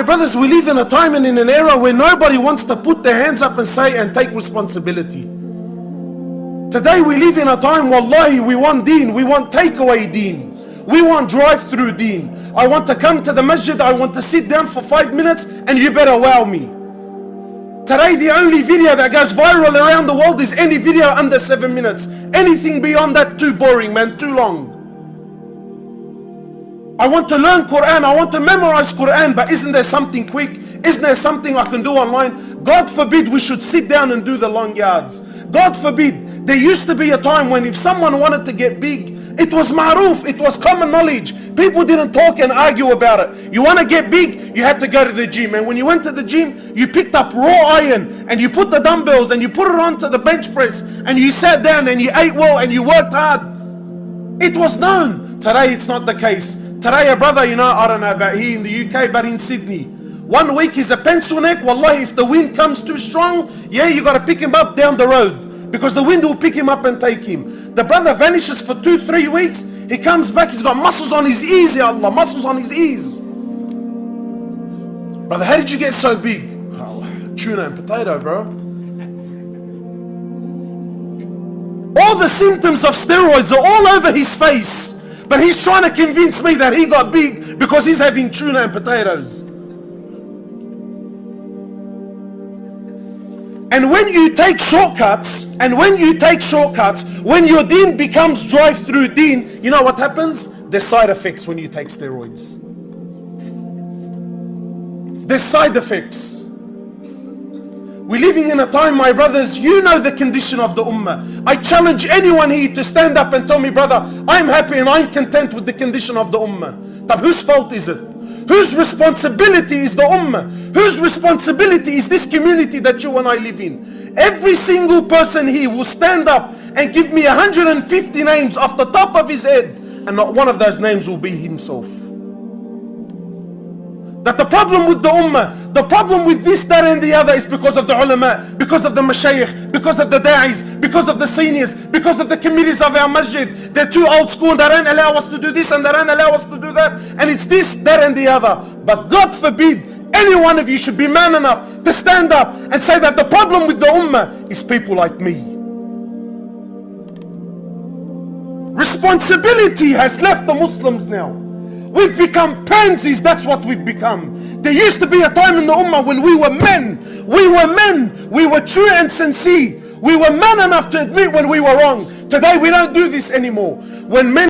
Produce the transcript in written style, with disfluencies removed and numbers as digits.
my brothers, we live in a time and in an era where nobody wants to put their hands up and say and take responsibility. Today we live in a time, wallahi, we want deen, we want takeaway deen, we want drive-through deen. I want to come to the masjid, I want to sit down for 5 minutes and you better wow me. Today the only video that goes viral around the world is any video under 7 minutes. Anything beyond that, too boring, man, too long. I want to learn Quran, I want to memorize Quran, but isn't there something quick? Isn't there something I can do online? God forbid we should sit down and do the long yards. God forbid. There used to be a time when if someone wanted to get big, it was ma'roof, it was common knowledge. People didn't talk and argue about it. You want to get big, you had to go to the gym. And when you went to the gym, you picked up raw iron and you put the dumbbells and you put it onto the bench press and you sat down and you ate well and you worked hard. It was known. Today it's not the case. Today a brother, you know, I don't know about here in the UK, but in Sydney, 1 week is a pencil neck. Wallahi, if the wind comes too strong, yeah, you got to pick him up down the road. Because the wind will pick him up and take him. The brother vanishes for 2-3 weeks. He comes back, he's got muscles on his ears, ya Allah, muscles on his ears. Brother, how did you get so big? Oh, tuna and potato, bro. All the symptoms of steroids are all over his face. But he's trying to convince me that he got big because he's having tuna and potatoes. And when you take shortcuts, when your deen becomes drive-through deen, you know what happens? There's side effects when you take steroids. There's side effects. We're living in a time, my brothers, you know the condition of the ummah. I challenge anyone here to stand up and tell me, brother, I'm happy and I'm content with the condition of the ummah. But whose fault is it? Whose responsibility is the ummah? Whose responsibility is this community that you and I live in? Every single person here will stand up and give me 150 names off the top of his head, and not one of those names will be himself. That the problem with the ummah, the problem with this, that and the other is because of the ulama, because of the mashayikh, because of the da'is, because of the seniors, because of the committees of our masjid. They're too old school and they don't allow us to do this and they don't allow us to do that. And it's this, that and the other. But God forbid, any one of you should be man enough to stand up and say that the problem with the ummah is people like me. Responsibility has left the Muslims now. We've become pansies, that's what we've become. There used to be a time in the ummah when we were men. We were men. We were true and sincere. We were man enough to admit when we were wrong. Today we don't do this anymore. When men